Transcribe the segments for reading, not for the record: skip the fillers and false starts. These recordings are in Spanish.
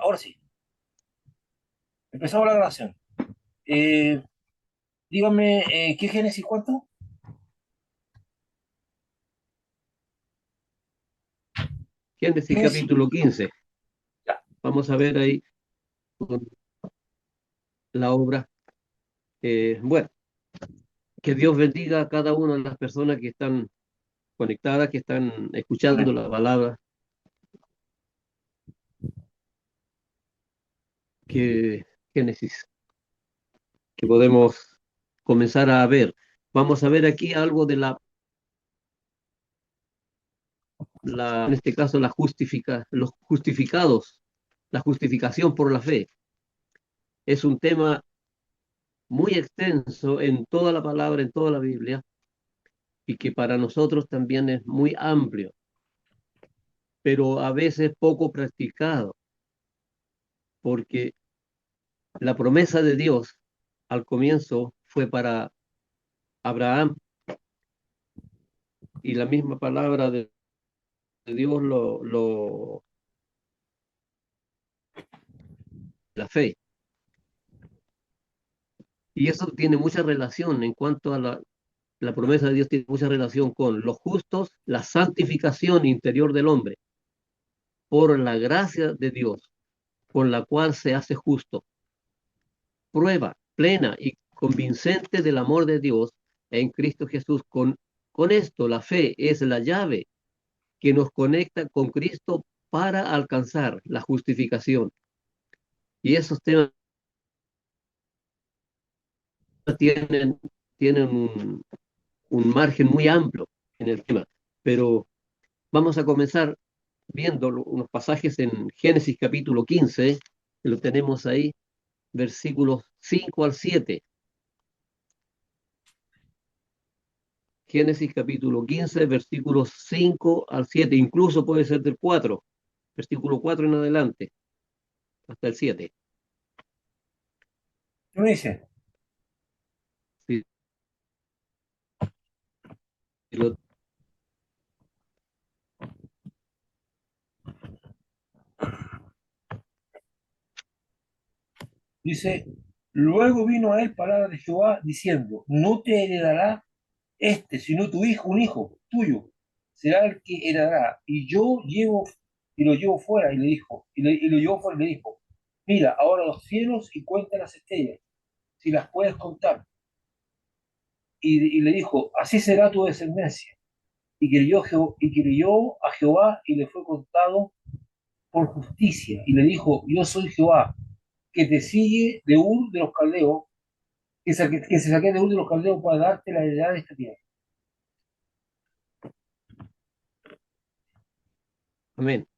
Ahora sí, empezamos la grabación. Eh, dígame, ¿qué Génesis cuánto? Génesis Génesis, capítulo 15. ya. Vamos a ver ahí la obra. Bueno, que Dios bendiga a cada una de las personas que están conectadas, que están escuchando Amén. la palabra, que Génesis, que podemos comenzar a ver. Vamos a ver aquí algo de en este caso, los justificados, la justificación por la fe. Es un tema muy extenso en toda la palabra, en toda la Biblia, y que para nosotros también es muy amplio, pero a veces poco practicado, porque la promesa de Dios al comienzo fue para Abraham, y la misma palabra de Dios la fe. Y eso tiene mucha relación en cuanto a la promesa de Dios, tiene mucha relación con los justos, la santificación interior del hombre, por la gracia de Dios, con la cual se hace justo. Prueba plena y convincente del amor de Dios en Cristo Jesús. Con esto, la fe es la llave que nos conecta con Cristo para alcanzar la justificación. Y esos temas tienen, tienen un margen muy amplio en el tema, pero vamos a comenzar viendo unos pasajes en Génesis capítulo 15, que lo tenemos ahí, versículos 5 al 7. Génesis capítulo 15, versículos 5 al 7, incluso puede ser del 4, versículo 4 en adelante, hasta el 7. ¿Qué me dice? Si lo- Dice, luego vino a él palabra de Jehová diciendo, no te heredará este, sino tu hijo, un hijo tuyo, será el que heredará. Y lo llevo fuera, y le dijo, y lo llevó fuera y le dijo, mira, ahora los cielos y cuenta las estrellas, si las puedes contar. Y le dijo, así será tu descendencia. Y creyó a Jehová y le fue contado por justicia. Y le dijo, yo soy Jehová, que te sigue de Ur de los Caldeos, que se saqué de Ur de los Caldeos para darte la heredad de esta tierra. Amén,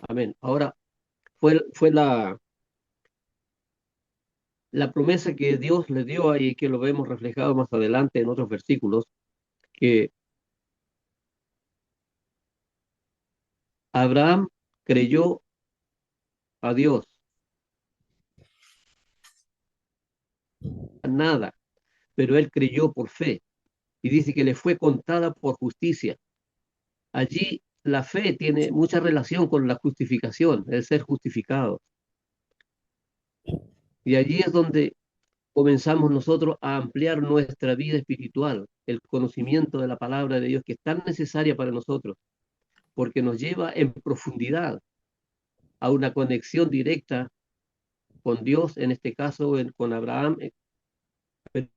amén. Ahora, fue la promesa que Dios le dio ahí, que lo vemos reflejado más adelante en otros versículos, que Abraham creyó a Dios, nada, pero él creyó por fe, y dice que le fue contada por justicia. Allí la fe tiene mucha relación con la justificación, el ser justificado. Y allí es donde comenzamos nosotros a ampliar nuestra vida espiritual, el conocimiento de la palabra de Dios, que es tan necesaria para nosotros, porque nos lleva en profundidad a una conexión directa con Dios, en este caso con Abraham, pero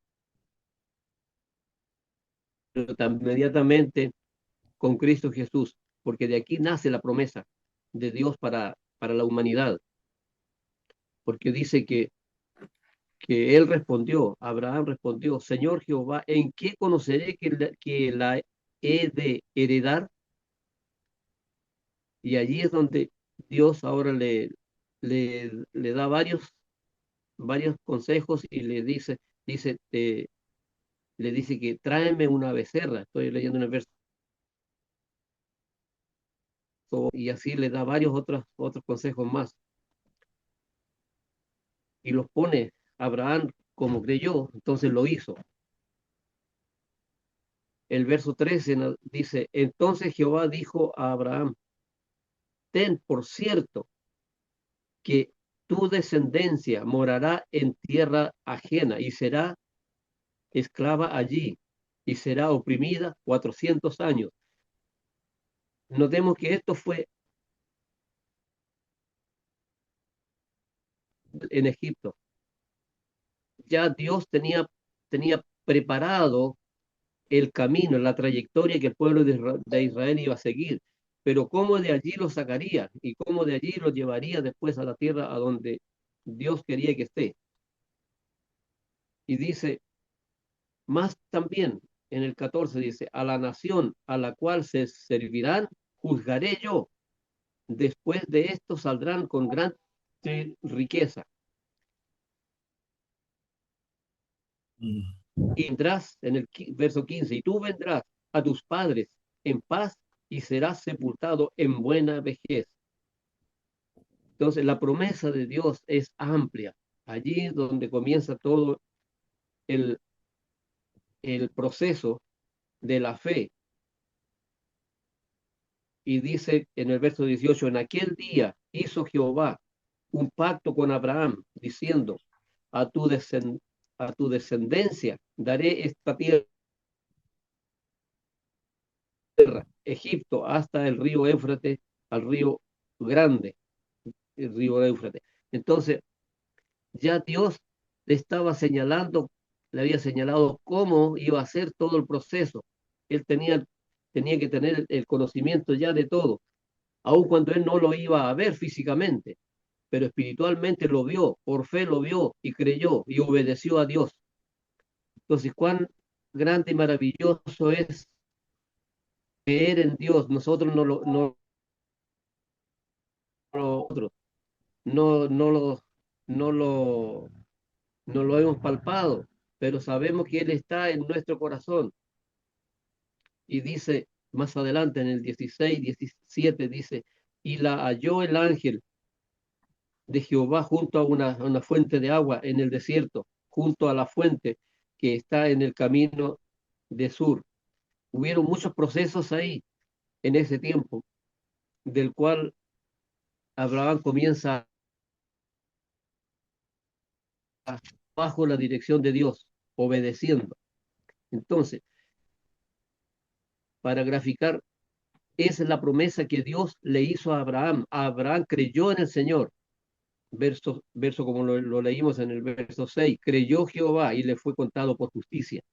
inmediatamente con Cristo Jesús, porque de aquí nace la promesa de Dios para la humanidad, porque dice que él respondió, Abraham respondió, Señor Jehová, ¿en qué conoceré que la he de heredar? Y allí es donde Dios ahora le da varios consejos y le dice que tráeme una becerra. Estoy leyendo un verso y así le da otros consejos más. Y los pone Abraham como creyó, entonces lo hizo. El verso 13 dice, entonces Jehová dijo a Abraham, ten por cierto que tu descendencia morará en tierra ajena y será esclava allí y será oprimida 400 años. Notemos que esto fue en Egipto. Ya Dios tenía preparado el camino, la trayectoria que el pueblo de Israel iba a seguir, pero cómo de allí lo sacaría y cómo de allí lo llevaría después a la tierra a donde Dios quería que esté. Y dice, más también en el 14 dice, a la nación a la cual se servirán, juzgaré yo. Después de esto saldrán con gran riqueza. Y vendrás en el verso 15, y tú vendrás a tus padres en paz y serás sepultado en buena vejez. Entonces, la promesa de Dios es amplia. Allí es donde comienza todo el, el proceso de la fe. Y dice en el verso 18, en aquel día hizo Jehová un pacto con Abraham, diciendo, a tu, a tu descendencia daré esta tierra, Egipto, hasta el río Éufrates, al río grande, el río Éufrates. Entonces, ya Dios le estaba señalando, le había señalado cómo iba a ser todo el proceso. Él tenía que tener el conocimiento ya de todo, aun cuando él no lo iba a ver físicamente, pero espiritualmente lo vio, por fe lo vio y creyó y obedeció a Dios. Entonces, cuán grande y maravilloso es creer en Dios. Nosotros no, no lo, no lo, no lo hemos palpado, pero sabemos que Él está en nuestro corazón. Y dice más adelante en el 16, 17, dice, y la halló el ángel de Jehová junto a una fuente de agua en el desierto, junto a la fuente que está en el camino de Sur. Hubieron muchos procesos ahí en ese tiempo, del cual Abraham comienza bajo la dirección de Dios, obedeciendo. Entonces, para graficar, esa es la promesa que Dios le hizo a Abraham. Abraham creyó en el Señor. Verso como lo leímos en el verso 6, creyó Jehová y le fue contado por justicia.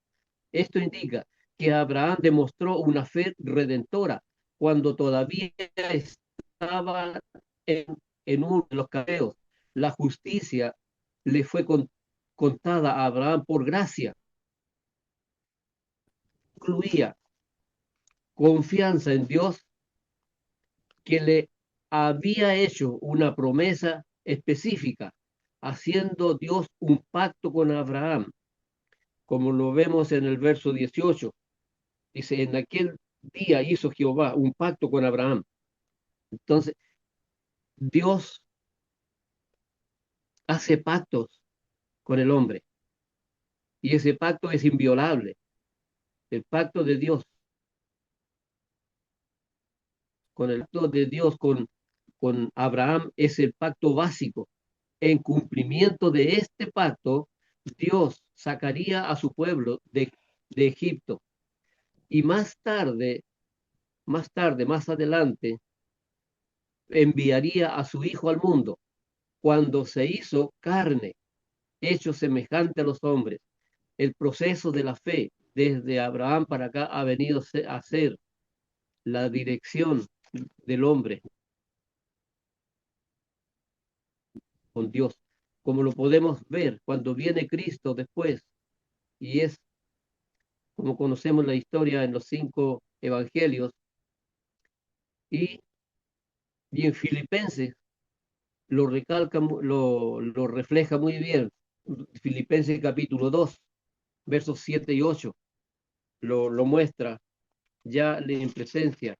Esto indica que Abraham demostró una fe redentora cuando todavía estaba en uno de los caldeos. La justicia le fue contada a Abraham por gracia. Incluía confianza en Dios que le había hecho una promesa específica, haciendo Dios un pacto con Abraham, como lo vemos en el verso 18. Dice, en aquel día hizo Jehová un pacto con Abraham. Entonces, Dios hace pactos con el hombre y ese pacto es inviolable. El pacto de Dios, con el pacto de Dios con Abraham es el pacto básico. En cumplimiento de este pacto, Dios sacaría a su pueblo de Egipto y más adelante, enviaría a su hijo al mundo cuando se hizo carne, hecho semejante a los hombres. El proceso de la fe desde Abraham para acá ha venido a ser la dirección del hombre con Dios, como lo podemos ver cuando viene Cristo después, y es como conocemos la historia en los 5 evangelios, y, y en Filipenses lo recalca, lo refleja muy bien. Filipenses capítulo 2, versos 7 y 8, lo muestra ya en presencia,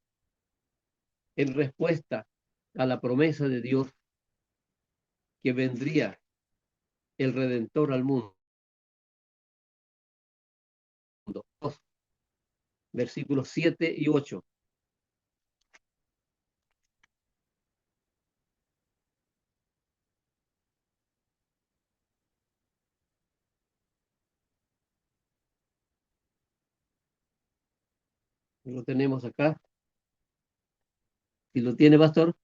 en respuesta a la promesa de Dios que vendría el Redentor al mundo. Versículos 7 y 8. Lo tenemos acá. Si lo tiene, pastor.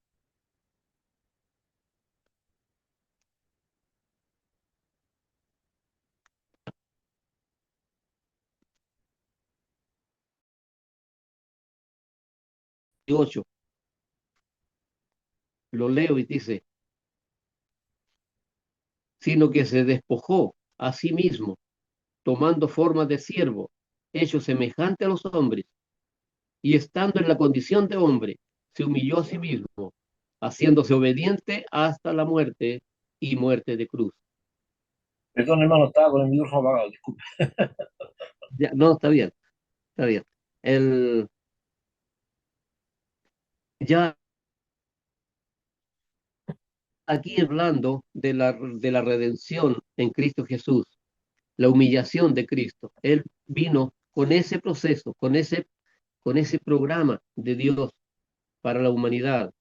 8. Lo leo y dice, sino que se despojó a sí mismo, tomando forma de siervo, hecho semejante a los hombres, y estando en la condición de hombre, se humilló a sí mismo, haciéndose obediente hasta la muerte y muerte de cruz. Perdón, hermano, estaba con el micrófono apagado, disculpe. Ya, no, está bien, está bien. El, ya aquí hablando de la redención en Cristo Jesús, la humillación de Cristo. Él vino con ese proceso, con ese programa de Dios para la humanidad,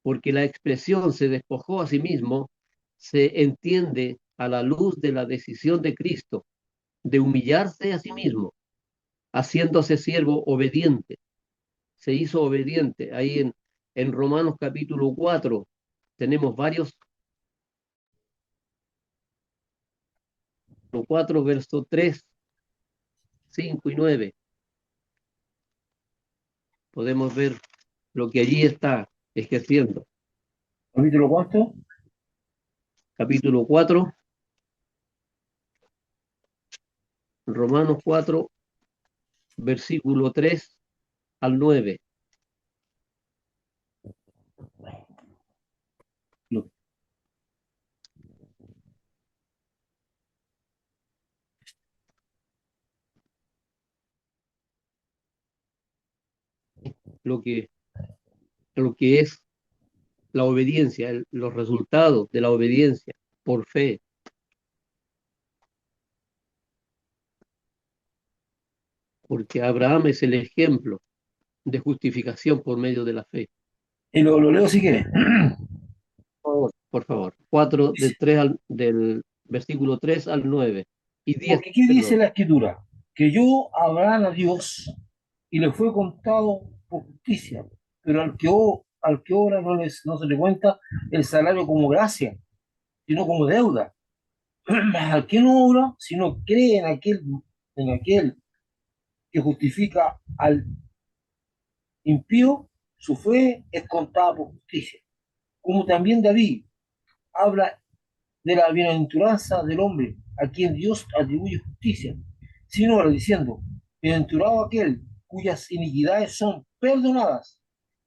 porque la expresión se despojó a sí mismo, se entiende a la luz de la decisión de Cristo de humillarse a sí mismo, haciéndose siervo obediente. Se hizo obediente. Ahí en Romanos capítulo 4 tenemos varios, 4 versos 3, 5 y 9. Podemos ver lo que allí está ejerciendo. ¿Capítulo cuánto? Capítulo 4, Romanos 4, versículo 3 al 9. Lo, Lo que, lo que es la obediencia, los resultados de la obediencia por fe, porque Abraham es el ejemplo de justificación por medio de la fe. y lo leo si quiere. Por favor. 4 del versículo 3 al 9 y 10, Porque ¿qué dice perdón. la escritura? Que yo Abraham a Dios y le fue contado por justicia, pero al que obra no se le cuenta el salario como gracia, sino como deuda. Al que no obra, sino cree en aquel que justifica al impío, su fe es contada por justicia. Como también David habla de la bienaventuranza del hombre a quien Dios atribuye justicia, sino ahora diciendo, bienaventurado aquel cuyas iniquidades son perdonadas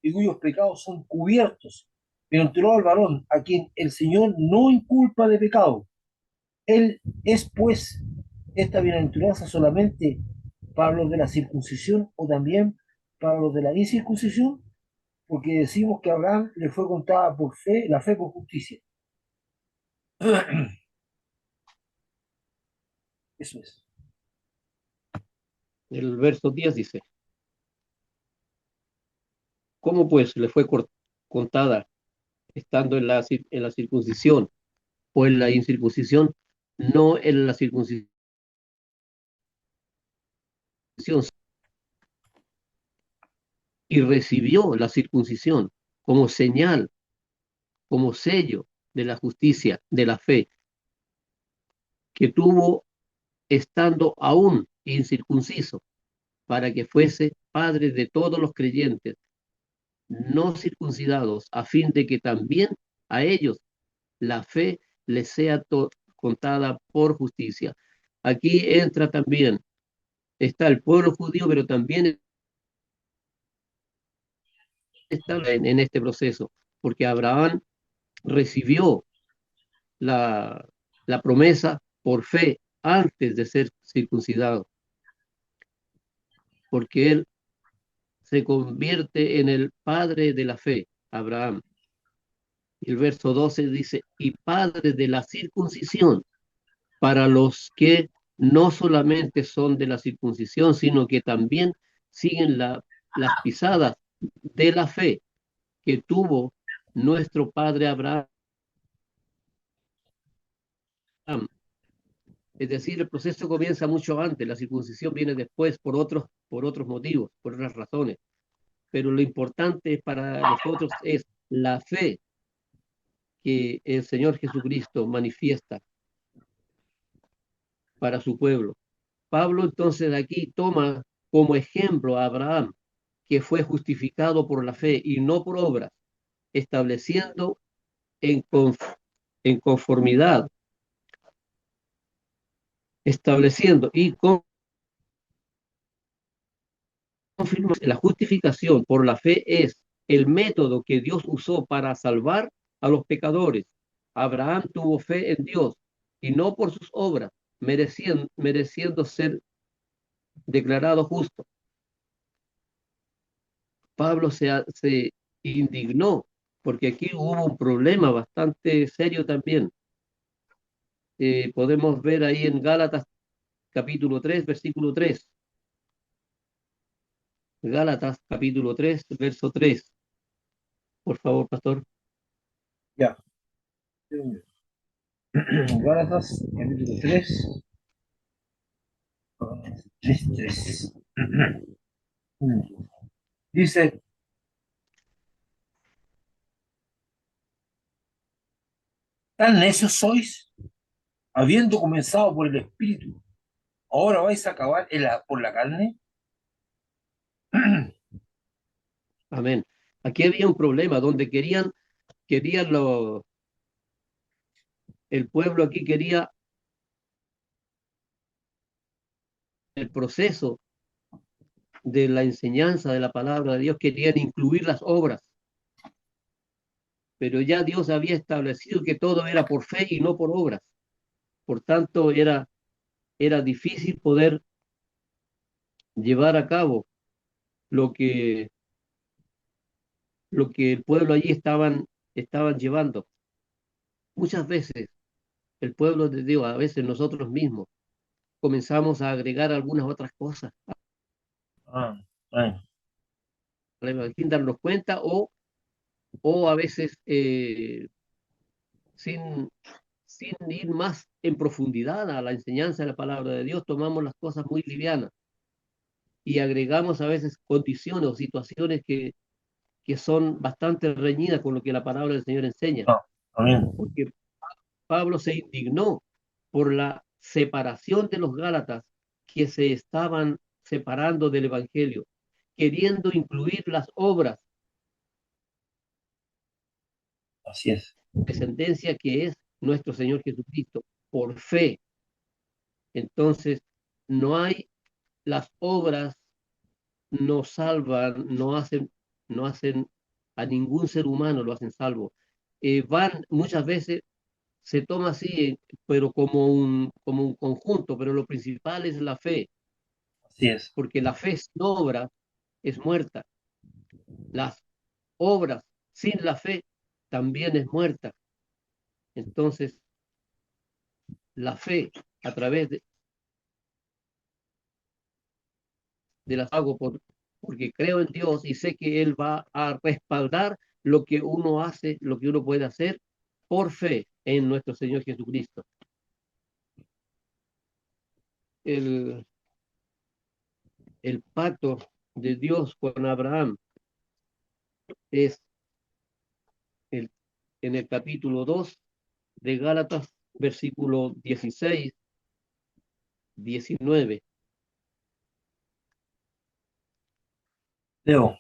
y cuyos pecados son cubiertos. Bienaventurado el varón a quien el Señor no inculpa de pecado. Él es pues esta bienaventuranza solamente para los de la circuncisión o también para los de la incircuncisión, porque decimos que a Abraham le fue contada por fe, la fe por justicia. Eso es. El verso 10 dice, ¿cómo pues le fue contada estando en la circuncisión o en la incircuncisión? No en la circuncisión, y recibió la circuncisión como señal, como sello de la justicia, de la fe, que tuvo estando aún incircunciso, para que fuese padre de todos los creyentes no circuncidados, a fin de que también a ellos la fe les sea contada por justicia. Aquí entra también, está el pueblo judío, pero también está en este proceso, porque Abraham recibió la, la promesa por fe antes de ser circuncidado, porque él se convierte en el padre de la fe, Abraham. Y el verso 12 dice, y padre de la circuncisión, para los que no solamente son de la circuncisión, sino que también siguen las pisadas de la fe que tuvo nuestro padre Abraham, Es decir, el proceso comienza mucho antes, la circuncisión viene después por otros motivos, por otras razones. Pero lo importante para nosotros es la fe que el Señor Jesucristo manifiesta para su pueblo. Pablo entonces aquí toma como ejemplo a Abraham, que fue justificado por la fe y no por obras, estableciendo en, en conformidad, estableciendo y confirmando la justificación por la fe es el método que Dios usó para salvar a los pecadores. Abraham tuvo fe en Dios y no por sus obras, mereciendo ser declarado justo. Pablo se indignó porque aquí hubo un problema bastante serio también. Podemos ver ahí en Gálatas capítulo 3, versículo 3. Gálatas capítulo 3, verso 3. Por favor, pastor. Ya. Gálatas, capítulo 3, 3, 3. Dice, tan necios sois, habiendo comenzado por el Espíritu, ahora vais a acabar por la carne. Amén. Aquí había un problema donde querían el pueblo aquí quería el proceso de la enseñanza de la palabra de Dios, querían incluir las obras, pero ya Dios había establecido que todo era por fe y no por obras. Por tanto, era difícil poder llevar a cabo lo que, lo que el pueblo allí estaban llevando. Muchas veces el pueblo de Dios, a veces nosotros mismos, comenzamos a agregar algunas otras cosas, Ah, ah, sin darnos cuenta o a veces sin, sin ir más en profundidad a la enseñanza de la palabra de Dios, tomamos las cosas muy livianas y agregamos a veces condiciones o situaciones que son bastante reñidas con lo que la palabra del Señor enseña, no, amén. porque Pablo se indignó por la separación de los Gálatas que se estaban separando del Evangelio, queriendo incluir las obras, Así es. descendencia que es nuestro Señor Jesucristo, por fe. Entonces, no hay las obras, no salvan, no hacen a ningún ser humano, lo hacen salvo. Van muchas veces, se toma así, pero como un conjunto, pero lo principal es la fe, Así es. porque la fe sin obras es muerta. Las obras sin la fe también es muerta. Entonces, la fe a través de las hago porque creo en Dios y sé que Él va a respaldar lo que uno hace, lo que uno puede hacer por fe en nuestro Señor Jesucristo. El, el pacto de Dios con Abraham es el, en el capítulo 2 de Gálatas, versículo 16, 19, Leo,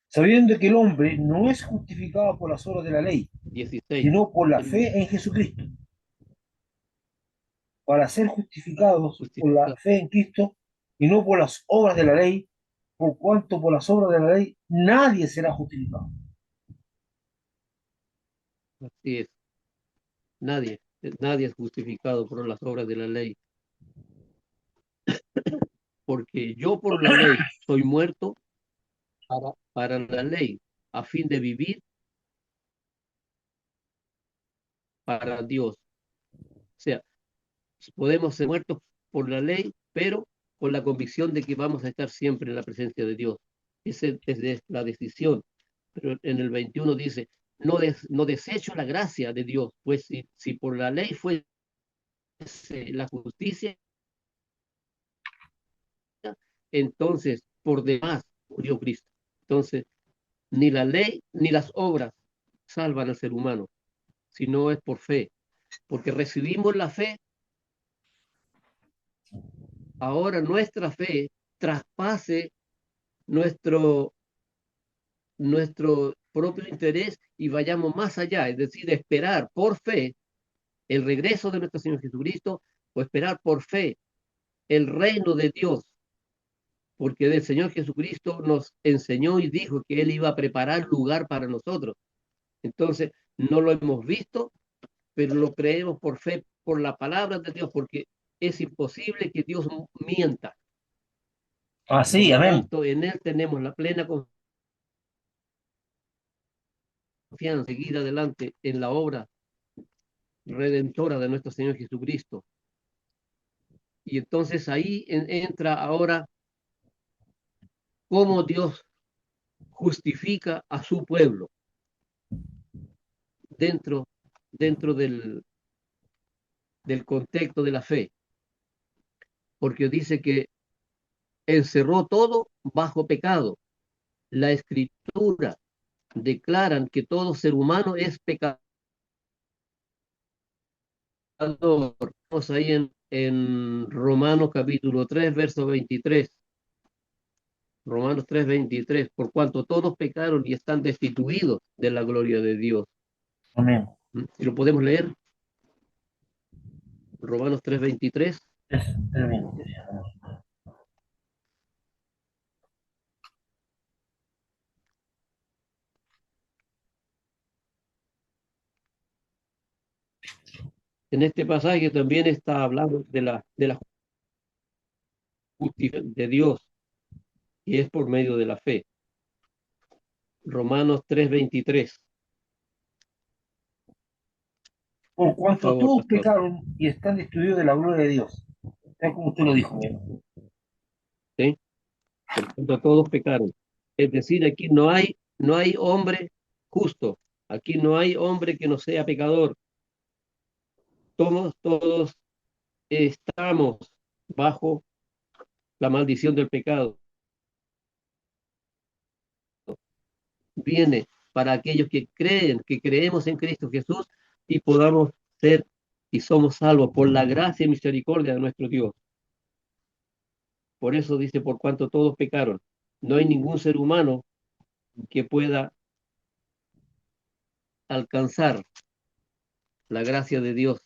sabiendo que el hombre no es justificado por las obras de la ley, 16. sino por la El fe en Jesucristo. Para ser justificados por la justificado. fe en Cristo y no por las obras de la ley, por cuanto por las obras de la ley nadie será justificado. Así es. Nadie es justificado por las obras de la ley, porque yo por la ley soy muerto para la ley, a fin de vivir para Dios. O sea, podemos ser muertos por la ley, pero con la convicción de que vamos a estar siempre en la presencia de Dios. Esa es la decisión. Pero en el 21 dice, no desecho la gracia de Dios, pues si por la ley fue la justicia, entonces por demás murió Cristo. Entonces, ni la ley ni las obras salvan al ser humano, sino es por fe, porque recibimos la fe. Ahora nuestra fe traspase nuestro, nuestro propio interés y vayamos más allá, es decir, esperar por fe el regreso de nuestro Señor Jesucristo o esperar por fe el reino de Dios, porque el Señor Jesucristo nos enseñó y dijo que Él iba a preparar lugar para nosotros. Entonces, no lo hemos visto, pero lo creemos por fe, por la palabra de Dios, porque es imposible que Dios mienta. Por Así, lo amén. tanto, en Él tenemos la plena confianza, seguir adelante en la obra redentora de nuestro Señor Jesucristo. Y entonces ahí entra ahora cómo Dios justifica a su pueblo dentro, dentro del contexto de la fe, porque dice que encerró todo bajo pecado. La escritura declaran que todo ser humano es pecador. Vamos ahí en Romanos capítulo 3, verso 23. Romanos 3, 23. Por cuanto todos pecaron y están destituidos de la gloria de Dios. Amén. Si lo podemos leer, Romanos 3, 23. Es bien. En este pasaje también está hablando de la justicia de Dios y es por medio de la fe. Romanos 3, 23. Por Por cuanto favor, todos pastor. pecaron y están destituidos de la gloria de Dios. Tal como usted lo dijo, mi hermano. ¿Sí? Por cuanto todos pecaron. Es decir, aquí no hay hombre justo. Aquí no hay hombre que no sea pecador. Todos estamos bajo la maldición del pecado. Viene para aquellos que creen, que creemos en Cristo Jesús y podamos ser y somos salvos por la gracia y misericordia de nuestro Dios. Por eso dice, por cuanto todos pecaron. No hay ningún ser humano que pueda alcanzar la gracia de Dios.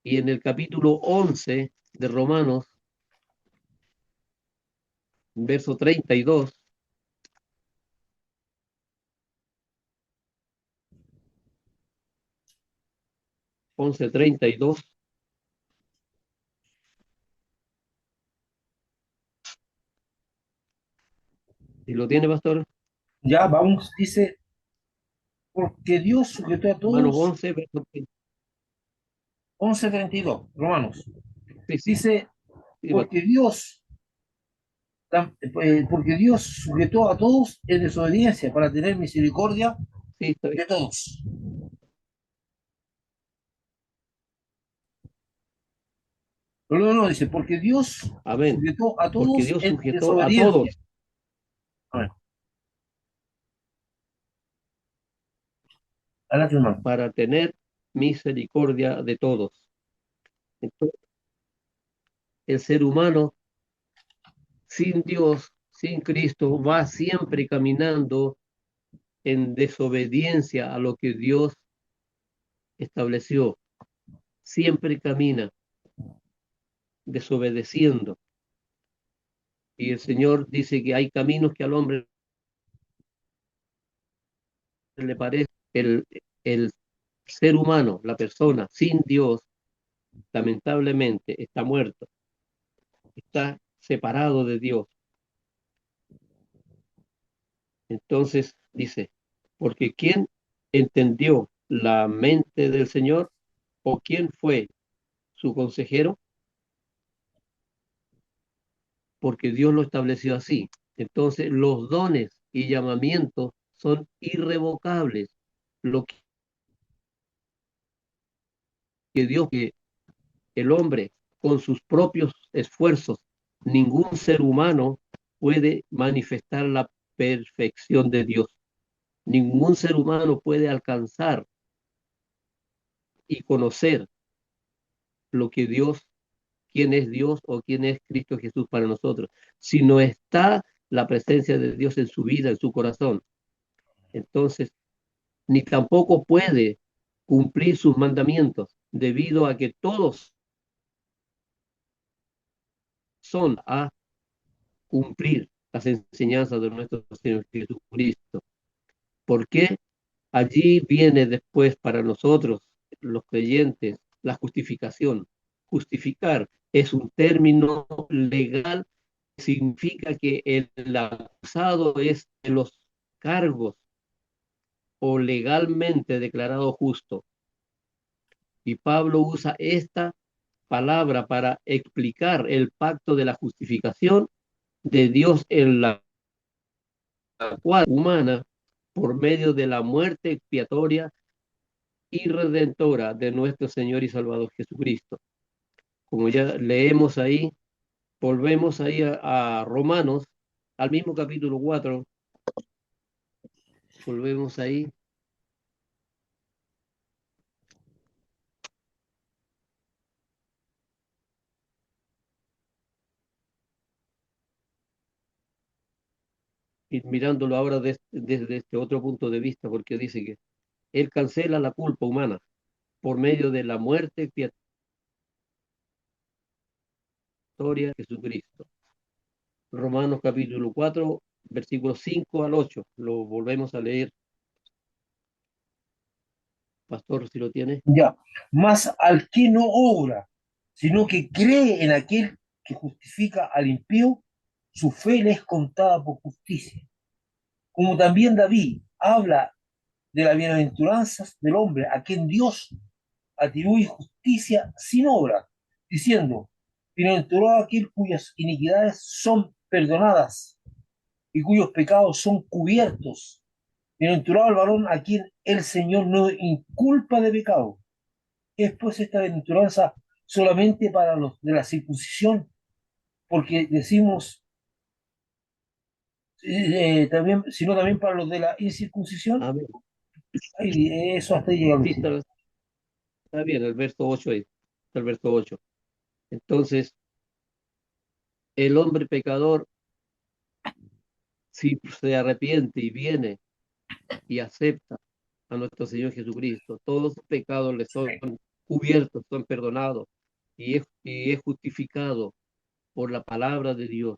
Y en el capítulo 11 de Romanos, verso 32, 11:32, si lo tiene, pastor, Ya vamos, dice, porque Dios sujetó a Romanos todos, 11, verso 30. 11:32, Romanos. Sí, sí, Dice, sí, porque Dios, porque Dios sujetó a todos en desobediencia para tener misericordia sí, está bien. de todos. No, no, dice, porque Dios Amén. sujetó a Porque todos Dios en sujetó a desobediencia. todos. A ver, adelante, hermano. Para tener misericordia de todos. Entonces, el ser humano sin Dios, sin Cristo, va siempre caminando en desobediencia a lo que Dios estableció. Siempre camina desobedeciendo. Y el Señor dice que hay caminos que al hombre le parece. El ser humano, la persona sin Dios, lamentablemente está muerto, está separado de Dios. Entonces dice, porque ¿quién entendió la mente del Señor o quién fue su consejero? Porque Dios lo estableció así. Entonces los dones y llamamientos son irrevocables. Lo que Dios, que el hombre, con sus propios esfuerzos, ningún ser humano puede manifestar la perfección de Dios. Ningún ser humano puede alcanzar y conocer lo que Dios, quién es Dios o quién es Cristo Jesús para nosotros, si no está la presencia de Dios en su vida, en su corazón. Entonces, ni tampoco puede cumplir sus mandamientos, debido a que todos son a cumplir las enseñanzas de nuestro Señor Jesucristo. ¿Por qué? Allí viene después para nosotros, los creyentes, la justificación. Justificar es un término legal, significa que el acusado es de los cargos o legalmente declarado justo. Y Pablo usa esta palabra para explicar el pacto de la justificación de Dios en la cual humana por medio de la muerte expiatoria y redentora de nuestro Señor y Salvador Jesucristo. Como ya leemos ahí, volvemos ahí a Romanos, al mismo capítulo 4, volvemos ahí y mirándolo ahora desde este otro punto de vista, porque dice que Él cancela la culpa humana por medio de la muerte expiatoria de Jesucristo. Romanos capítulo 4, versículos 5 al 8. Lo volvemos a leer, pastor, si lo tiene. Ya, más al que no obra, sino que cree en aquel que justifica al impío, su fe le es contada por justicia. Como también David habla de las bienaventuranzas del hombre a quien Dios atribuye justicia sin obra, diciendo, bienaventurado aquel cuyas iniquidades son perdonadas y cuyos pecados son cubiertos. Bienaventurado el varón a quien el Señor no inculpa de pecado. Es pues esta bienaventuranza solamente para los de la circuncisión, porque decimos también, sino también para los de la incircuncisión. Amén. Ay, eso hasta ahí llegamos. Sí, está bien, el verso 8 ahí, el verso 8. Entonces, el hombre pecador, si se arrepiente y viene y acepta a nuestro Señor Jesucristo, todos sus pecados le son cubiertos, son perdonados y es justificado por la palabra de Dios.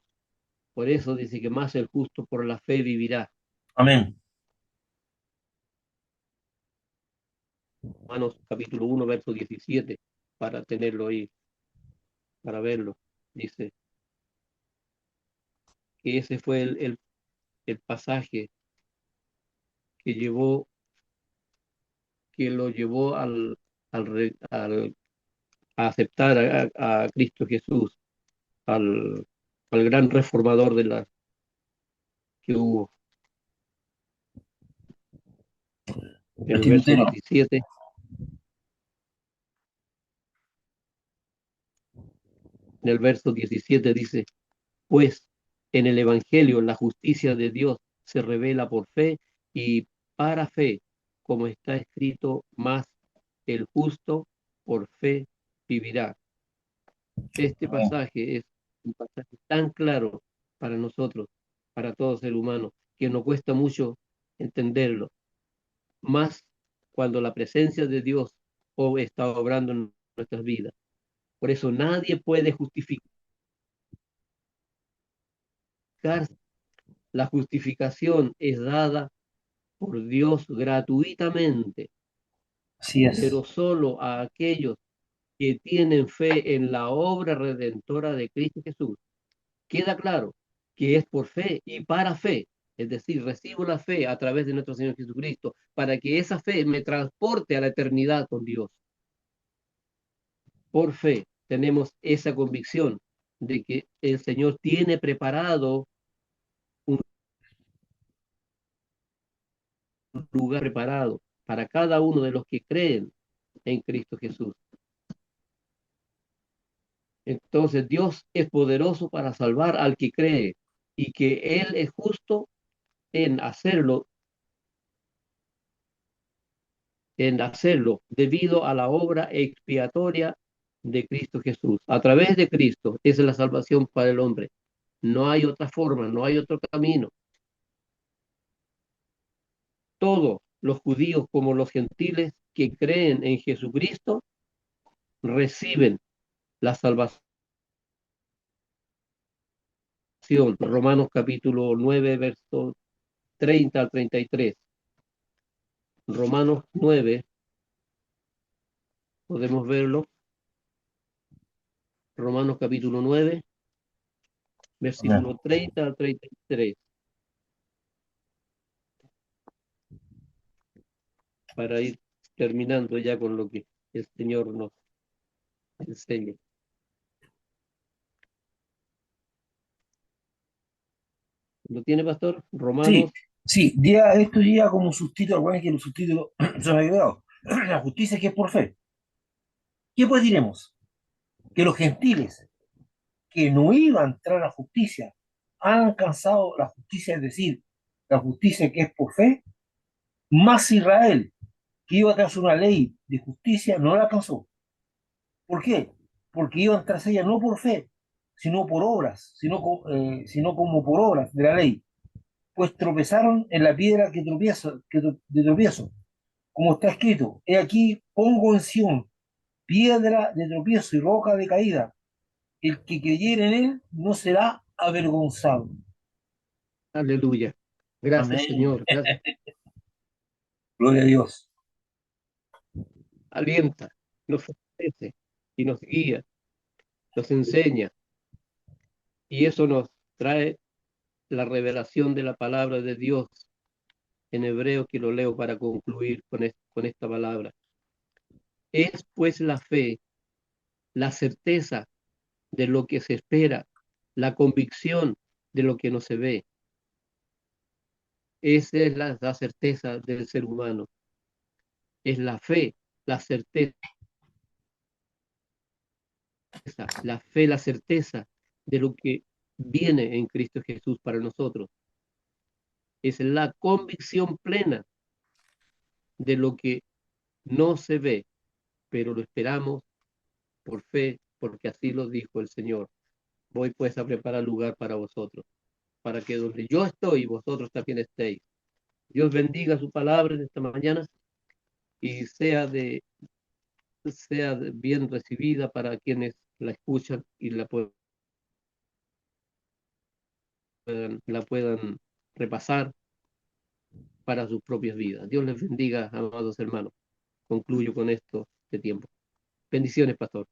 Por eso dice que más el justo por la fe vivirá. Amén. Romanos capítulo 1, verso 17, para tenerlo ahí, para verlo. Dice que ese fue el pasaje que llevó, que lo llevó a aceptar a Cristo Jesús, al, al gran reformador de la que hubo. En el Aquí lo verso tengo. 17, en el verso 17 dice, pues en el Evangelio la justicia de Dios se revela por fe y para fe, como está escrito, más el justo por fe vivirá. Este pasaje es un pasaje tan claro para nosotros, para todo ser humano, que nos cuesta mucho entenderlo, más cuando la presencia de Dios está obrando en nuestras vidas. Por eso nadie puede justificar. La justificación es dada por Dios gratuitamente, Así es. pero solo a aquellos que tienen fe en la obra redentora de Cristo Jesús. Queda claro que es por fe y para fe, es decir, recibo la fe a través de nuestro Señor Jesucristo, para que esa fe me transporte a la eternidad con Dios. Por fe tenemos esa convicción de que el Señor tiene preparado un lugar preparado para cada uno de los que creen en Cristo Jesús. Entonces Dios es poderoso para salvar al que cree y que Él es justo en hacerlo, debido a la obra expiatoria de Cristo Jesús. A través de Cristo es la salvación para el hombre. No hay otra forma, no hay otro camino. Todos, los judíos como los gentiles que creen en Jesucristo, reciben la salvación. Romanos capítulo 9, versos 30 al 33. Romanos 9, podemos verlo. Romanos capítulo 9, Amén. versículo 30 al 33, para ir terminando ya con lo que el Señor nos enseña. ¿Lo tiene, pastor? Sí, Romanos, sí, esto llega como subtítulo, bueno, que el subtítulo se me ha quedado. La justicia que es por fe. ¿Qué pues diremos? Que los gentiles que no iban a entrar a la justicia han alcanzado la justicia, es decir, la justicia que es por fe, más Israel, que iba tras una ley de justicia, no la alcanzó. ¿Por qué? Porque iban tras ella no por fe, sino por obras, sino como por obras de la ley, pues tropezaron en la piedra de tropiezo, como está escrito, he aquí pongo en Sión piedra de tropiezo y roca de caída, el que creyere en él no será avergonzado. aleluya. Gracias, Amén. Señor. Gracias. Gloria a Dios. Alienta, nos fortalece y nos guía, nos enseña. Y eso nos trae la revelación de la palabra de Dios en hebreo, que lo leo para concluir con esta palabra. Es pues la fe, la certeza de lo que se espera, la convicción de lo que no se ve. Esa es la certeza del ser humano. Es la fe, la certeza, la fe, la certeza de lo que viene en Cristo Jesús para nosotros. Es la convicción plena de lo que no se ve, pero lo esperamos por fe, porque así lo dijo el Señor. Voy pues a preparar lugar para vosotros, para que donde yo estoy, vosotros también estéis. Dios bendiga su palabra en esta mañana y sea bien recibida para quienes la escuchan y la puedan repasar para sus propias vidas. Dios les bendiga, amados hermanos. Concluyo con esto de tiempo. Bendiciones, pastor.